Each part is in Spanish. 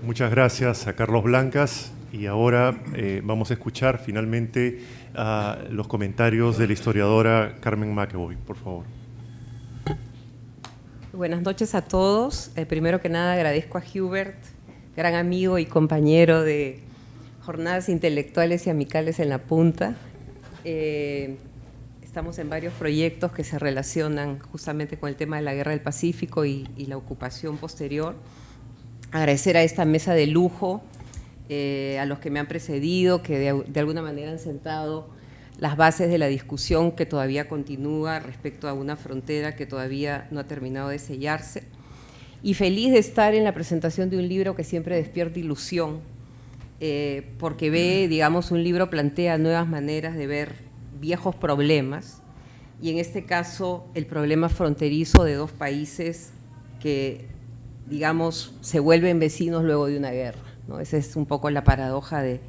Muchas gracias a Carlos Blancas y ahora vamos a escuchar finalmente los comentarios de la historiadora Carmen McEvoy, por favor. Buenas noches a todos. Primero que nada agradezco a Hubert, gran amigo y compañero de jornadas intelectuales y amicales en la Punta. Estamos en varios proyectos que se relacionan justamente con el tema de la Guerra del Pacífico y la ocupación posterior. Agradecer a esta mesa de lujo, a los que me han precedido, que de alguna manera han sentado las bases de la discusión que todavía continúa respecto a una frontera que todavía no ha terminado de sellarse. Y feliz de estar en la presentación de un libro que siempre despierta ilusión, porque digamos, un libro plantea nuevas maneras de ver viejos problemas, y en este caso el problema fronterizo de dos países que, digamos, se vuelven vecinos luego de una guerra, ¿no? Esa es un poco la paradoja de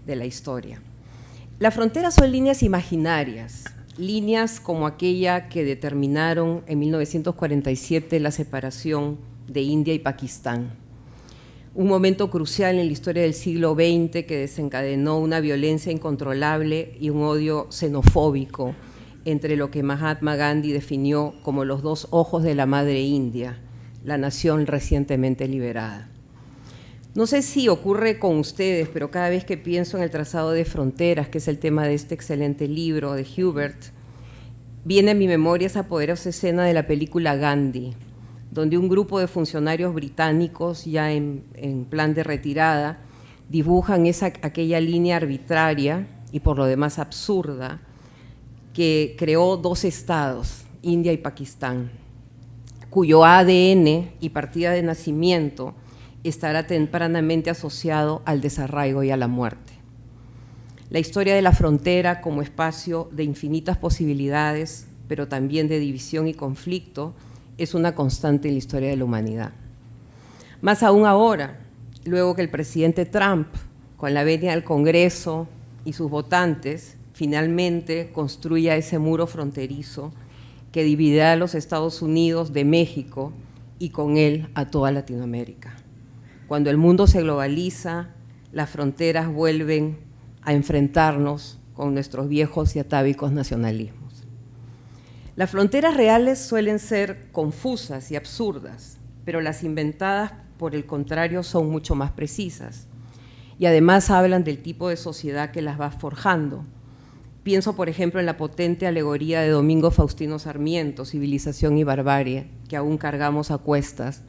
la historia. Las fronteras son líneas imaginarias, líneas como aquella que determinaron en 1947 la separación de India y Pakistán. Un momento crucial en la historia del siglo XX que desencadenó una violencia incontrolable y un odio xenofóbico entre lo que Mahatma Gandhi definió como los dos ojos de la madre India, la nación recientemente liberada. No sé si ocurre con ustedes, pero cada vez que pienso en el trazado de fronteras, que es el tema de este excelente libro de Hubert, viene a mi memoria esa poderosa escena de la película Gandhi, donde un grupo de funcionarios británicos, ya en plan de retirada, dibujan aquella línea arbitraria y por lo demás absurda, que creó dos estados, India y Pakistán, cuyo ADN y partida de nacimiento estará tempranamente asociado al desarraigo y a la muerte. La historia de la frontera como espacio de infinitas posibilidades, pero también de división y conflicto, es una constante en la historia de la humanidad. Más aún ahora, luego que el presidente Trump, con la venia del Congreso y sus votantes, finalmente construya ese muro fronterizo que dividirá a los Estados Unidos de México y con él a toda Latinoamérica. Cuando el mundo se globaliza, las fronteras vuelven a enfrentarnos con nuestros viejos y atávicos nacionalismos. Las fronteras reales suelen ser confusas y absurdas, pero las inventadas, por el contrario, son mucho más precisas y además hablan del tipo de sociedad que las va forjando. Pienso, por ejemplo, en la potente alegoría de Domingo Faustino Sarmiento, Civilización y Barbarie, que aún cargamos a cuestas,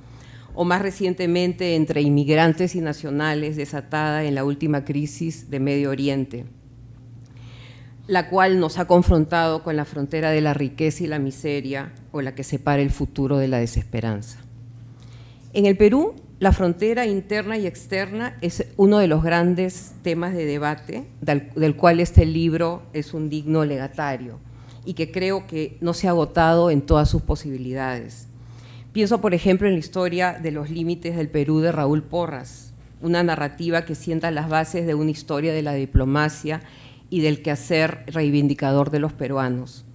o más recientemente entre inmigrantes y nacionales, desatada en la última crisis de Medio Oriente, la cual nos ha confrontado con la frontera de la riqueza y la miseria, o la que separa el futuro de la desesperanza. En el Perú, la frontera interna y externa es uno de los grandes temas de debate, del cual este libro es un digno legatario, y que creo que no se ha agotado en todas sus posibilidades. Pienso, por ejemplo, en la historia de los límites del Perú de Raúl Porras, una narrativa que sienta las bases de una historia de la diplomacia y del quehacer reivindicador de los peruanos.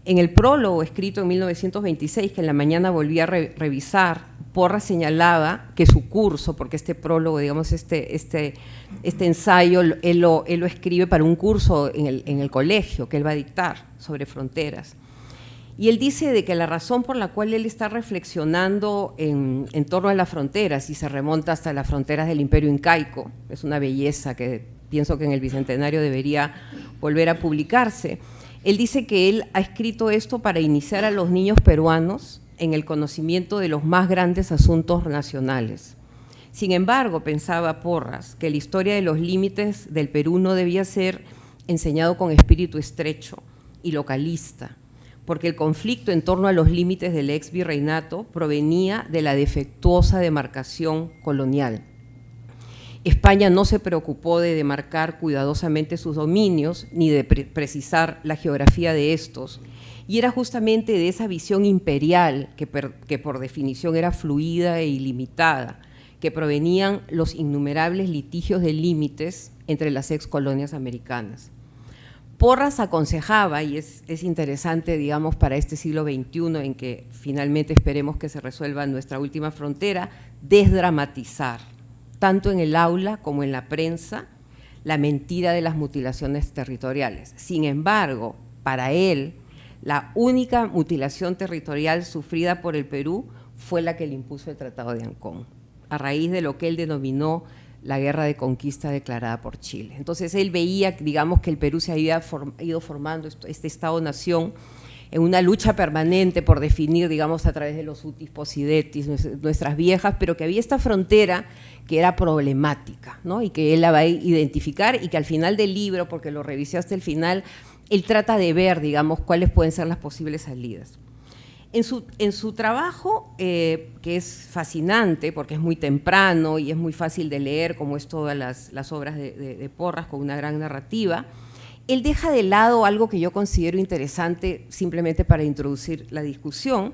En el prólogo escrito en 1926, que en la mañana volví a revisar, Porras señalaba que su curso, porque este prólogo, digamos, este ensayo, él lo escribe para un curso en el colegio que él va a dictar sobre fronteras. Y él dice de que la razón por la cual él está reflexionando en torno a las fronteras, y se remonta hasta las fronteras del Imperio Incaico, es una belleza que pienso que en el Bicentenario debería volver a publicarse. Él dice que él ha escrito esto para iniciar a los niños peruanos en el conocimiento de los más grandes asuntos nacionales. Sin embargo, pensaba Porras, que la historia de los límites del Perú no debía ser enseñado con espíritu estrecho y localista, porque el conflicto en torno a los límites del ex virreinato provenía de la defectuosa demarcación colonial. España no se preocupó de demarcar cuidadosamente sus dominios ni de precisar la geografía de estos, y era justamente de esa visión imperial, que por definición era fluida e ilimitada, que provenían los innumerables litigios de límites entre las ex colonias americanas. Porras aconsejaba, y es interesante, digamos, para este siglo XXI, en que finalmente esperemos que se resuelva nuestra última frontera, desdramatizar tanto en el aula como en la prensa, la mentira de las mutilaciones territoriales. Sin embargo, para él, la única mutilación territorial sufrida por el Perú fue la que le impuso el Tratado de Ancón, a raíz de lo que él denominó la guerra de conquista declarada por Chile. Entonces él veía, digamos, que el Perú se había ido formando este Estado-nación en una lucha permanente por definir, digamos, a través de los utis possidetis, nuestras viejas, pero que había esta frontera que era problemática, ¿no? Y que él la va a identificar y que al final del libro, porque lo revisé hasta el final, él trata de ver, digamos, cuáles pueden ser las posibles salidas. En su trabajo, que es fascinante porque es muy temprano y es muy fácil de leer, como es todas las obras de Porras, con una gran narrativa, él deja de lado algo que yo considero interesante simplemente para introducir la discusión,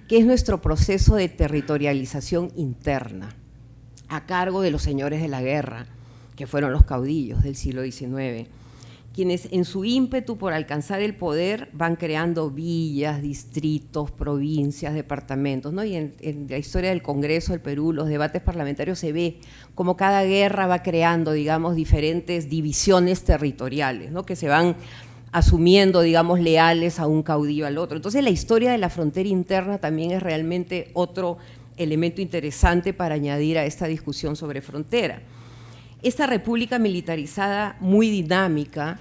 que es nuestro proceso de territorialización interna, a cargo de los señores de la guerra, que fueron los caudillos del siglo XIX, quienes en su ímpetu por alcanzar el poder van creando villas, distritos, provincias, departamentos, ¿no? Y en la historia del Congreso del Perú, los debates parlamentarios, se ve cómo cada guerra va creando, digamos, diferentes divisiones territoriales, ¿no? Que se van asumiendo, digamos, leales a un caudillo al otro. Entonces la historia de la frontera interna también es realmente otro elemento interesante para añadir a esta discusión sobre frontera. Esta república militarizada muy dinámica,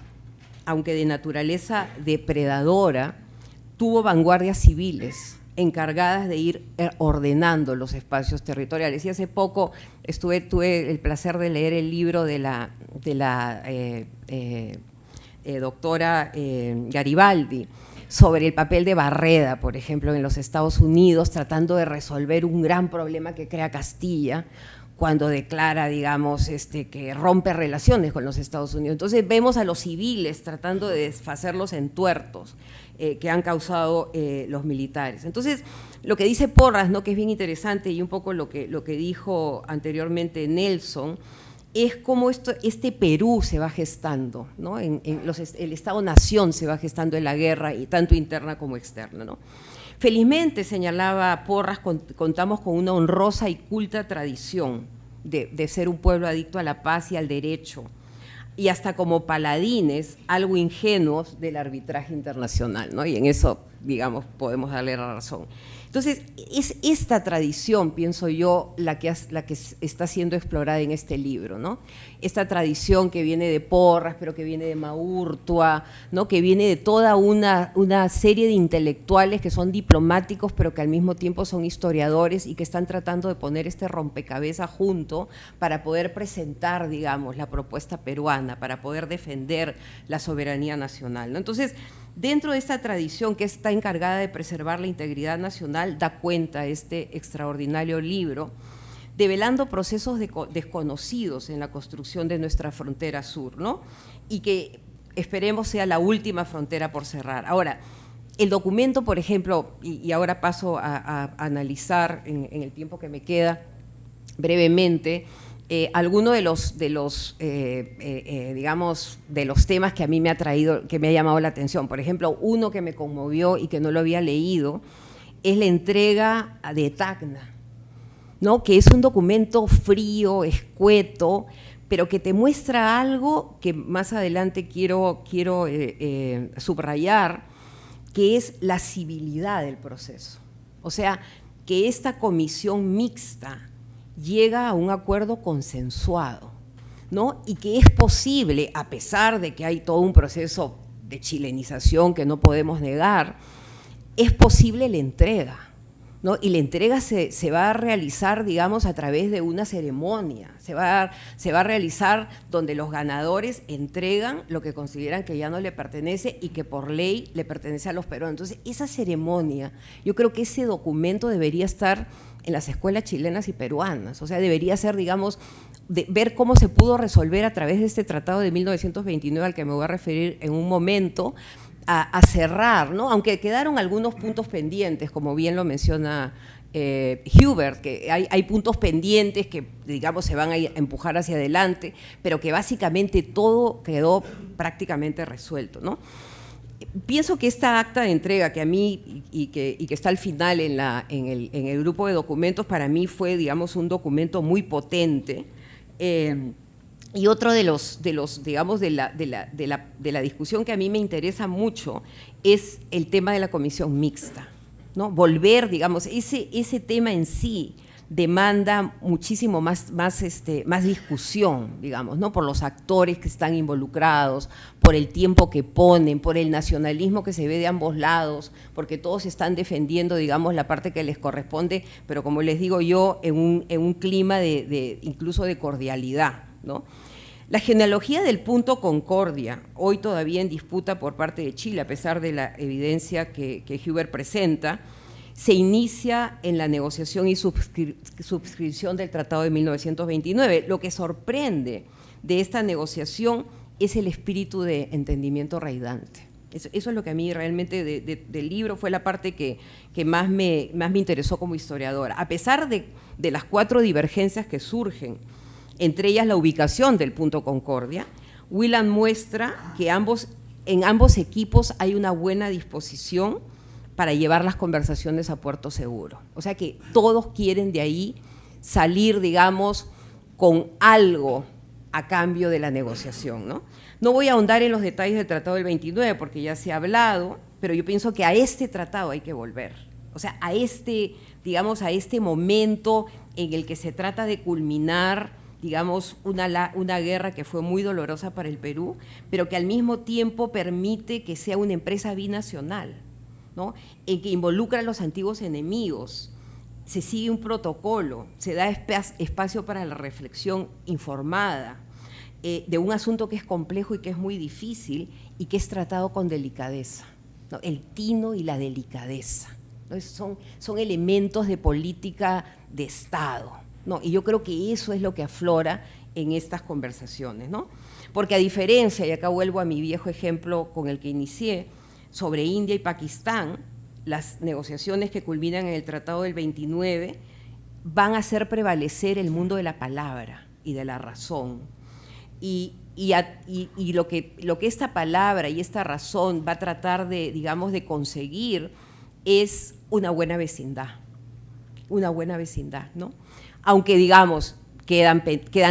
aunque de naturaleza depredadora, tuvo vanguardias civiles encargadas de ir ordenando los espacios territoriales. Y hace poco tuve el placer de leer el libro de la doctora Garibaldi sobre el papel de Barreda, por ejemplo, en los Estados Unidos, tratando de resolver un gran problema que crea Castilla, cuando declara, digamos, que rompe relaciones con los Estados Unidos. Entonces vemos a los civiles tratando de deshacer los entuertos que han causado los militares. Entonces, lo que dice Porras, ¿no?, que es bien interesante, y un poco lo que dijo anteriormente Nelson, es cómo este Perú se va gestando, ¿no? El Estado-nación se va gestando en la guerra, y tanto interna como externa, ¿no? Felizmente, señalaba Porras, contamos con una honrosa y culta tradición de ser un pueblo adicto a la paz y al derecho, y hasta como paladines algo ingenuos del arbitraje internacional, ¿no? Y en eso, digamos, podemos darle la razón. Entonces, es esta tradición, pienso yo, la que está siendo explorada en este libro, ¿no? Esta tradición que viene de Porras, pero que viene de Maurtua, ¿no?, que viene de toda una serie de intelectuales que son diplomáticos, pero que al mismo tiempo son historiadores y que están tratando de poner este rompecabezas junto para poder presentar, digamos, la propuesta peruana, para poder defender la soberanía nacional, ¿no? Entonces, dentro de esta tradición que está encargada de preservar la integridad nacional, da cuenta este extraordinario libro, develando procesos desconocidos en la construcción de nuestra frontera sur, ¿no? Y que esperemos sea la última frontera por cerrar. Ahora, el documento, por ejemplo, y ahora paso a analizar en el tiempo que me queda brevemente, alguno de los digamos, de los temas que a mí me ha traído, que me ha llamado la atención. Por ejemplo, uno que me conmovió y que no lo había leído es la entrega de Tacna, ¿no?, que es un documento frío, escueto, pero que te muestra algo que más adelante quiero subrayar, que es la civilidad del proceso. O sea, que esta comisión mixta llega a un acuerdo consensuado, ¿no?, y que es posible, a pesar de que hay todo un proceso de chilenización que no podemos negar, es posible la entrega, ¿no? Y la entrega se va a realizar, digamos, a través de una ceremonia, se va a realizar donde los ganadores entregan lo que consideran que ya no le pertenece y que por ley le pertenece a los peruanos. Entonces, esa ceremonia, yo creo que ese documento debería estar en las escuelas chilenas y peruanas, o sea, debería ser, digamos, ver cómo se pudo resolver a través de este tratado de 1929 al que me voy a referir en un momento, a cerrar, ¿no? Aunque quedaron algunos puntos pendientes, como bien lo menciona Hubert, que hay puntos pendientes que, digamos, se van a empujar hacia adelante, pero que básicamente todo quedó prácticamente resuelto, ¿no? Pienso que esta acta de entrega que a mí y que está al final en el grupo de documentos, para mí fue, digamos, un documento muy potente, Y otro digamos, de la discusión que a mí me interesa mucho es el tema de la comisión mixta, ¿no? Volver, digamos, ese tema en sí demanda muchísimo más discusión, digamos, ¿no? Por los actores que están involucrados, por el tiempo que ponen, por el nacionalismo que se ve de ambos lados, porque todos están defendiendo, digamos, la parte que les corresponde, pero como les digo yo, en un clima incluso de cordialidad, ¿no? La genealogía del punto Concordia, hoy todavía en disputa por parte de Chile, a pesar de la evidencia que Huber presenta, se inicia en la negociación y suscripción del Tratado de 1929. Lo que sorprende de esta negociación es el espíritu de entendimiento raidante. Eso es lo que a mí realmente del libro fue la parte que más me interesó como historiadora. A pesar de las 4 divergencias que surgen, entre ellas la ubicación del punto Concordia, Wieland muestra que en ambos equipos hay una buena disposición para llevar las conversaciones a puerto seguro. O sea que todos quieren de ahí salir, digamos, con algo a cambio de la negociación, ¿no? No voy a ahondar en los detalles del Tratado del 29 porque ya se ha hablado, pero yo pienso que a este tratado hay que volver. O sea, digamos, a este momento en el que se trata de culminar, digamos, una guerra que fue muy dolorosa para el Perú, pero que al mismo tiempo permite que sea una empresa binacional, ¿no? En que involucra a los antiguos enemigos, se sigue un protocolo, se da espacio para la reflexión informada de un asunto que es complejo y que es muy difícil y que es tratado con delicadeza, ¿no? El tino y la delicadeza, ¿no? Son elementos de política de Estado, ¿no? Y yo creo que eso es lo que aflora en estas conversaciones, ¿no? Porque a diferencia, y acá vuelvo a mi viejo ejemplo con el que inicié, sobre India y Pakistán, las negociaciones que culminan en el Tratado del 29 van a hacer prevalecer el mundo de la palabra y de la razón. Y lo que esta palabra y esta razón va a tratar de, digamos, de conseguir es una buena vecindad, ¿no? Aunque, digamos, quedan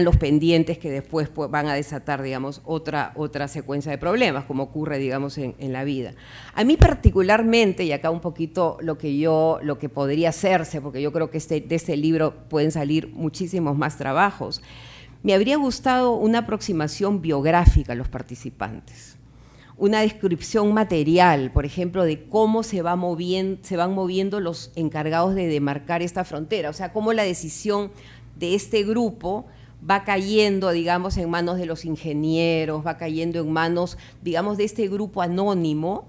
los pendientes que después van a desatar, digamos, otra secuencia de problemas, como ocurre, digamos, en la vida. A mí particularmente, y acá un poquito lo que podría hacerse, porque yo creo que de este libro pueden salir muchísimos más trabajos, me habría gustado una aproximación biográfica a los participantes, una descripción material, por ejemplo, de cómo se van moviendo los encargados de demarcar esta frontera, o sea, cómo la decisión de este grupo va cayendo, digamos, en manos de los ingenieros, va cayendo en manos, digamos, de este grupo anónimo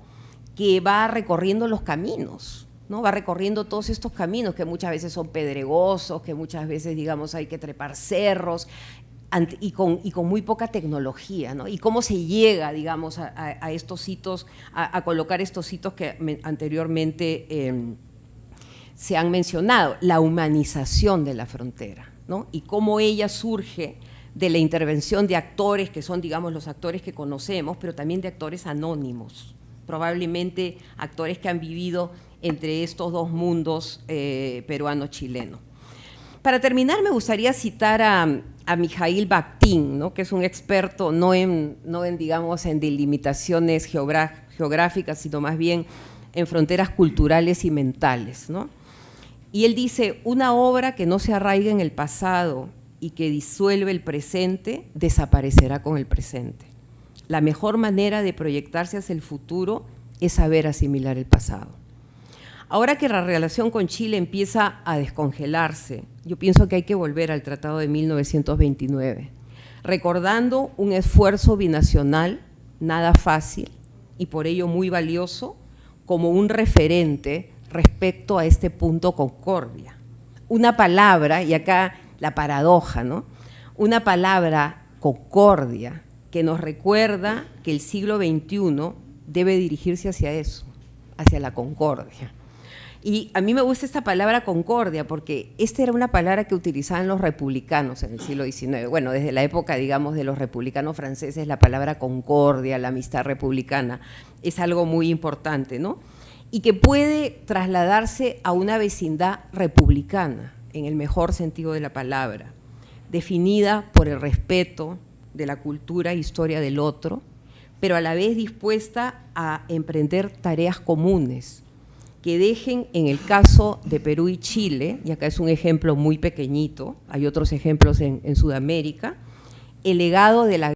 que va recorriendo los caminos, ¿no? Va recorriendo todos estos caminos que muchas veces son pedregosos, que muchas veces, digamos, hay que trepar cerros, y con muy poca tecnología, ¿no? Y cómo se llega, digamos, a estos hitos, a colocar estos hitos que anteriormente se han mencionado, la humanización de la frontera, ¿no? Y cómo ella surge de la intervención de actores que son, digamos, los actores que conocemos, pero también de actores anónimos, probablemente actores que han vivido entre estos dos mundos peruano-chileno. Para terminar, me gustaría citar a Mijaíl Bakhtin, ¿no? Que es un experto no en digamos, en delimitaciones geográficas, sino más bien en fronteras culturales y mentales, ¿no? Y él dice, una obra que no se arraiga en el pasado y que disuelve el presente, desaparecerá con el presente. La mejor manera de proyectarse hacia el futuro es saber asimilar el pasado. Ahora que la relación con Chile empieza a descongelarse, yo pienso que hay que volver al Tratado de 1929, recordando un esfuerzo binacional, nada fácil y por ello muy valioso, como un referente respecto a este punto Concordia. Una palabra, y acá la paradoja, ¿no? Una palabra concordia que nos recuerda que el siglo XXI debe dirigirse hacia eso, hacia la concordia. Y a mí me gusta esta palabra concordia porque esta era una palabra que utilizaban los republicanos en el siglo XIX. Bueno, desde la época, digamos, de los republicanos franceses, la palabra concordia, la amistad republicana, es algo muy importante, ¿no? Y que puede trasladarse a una vecindad republicana, en el mejor sentido de la palabra, definida por el respeto de la cultura e historia del otro, pero a la vez dispuesta a emprender tareas comunes que dejen, en el caso de Perú y Chile, y acá es un ejemplo muy pequeñito, hay otros ejemplos en Sudamérica, el legado de la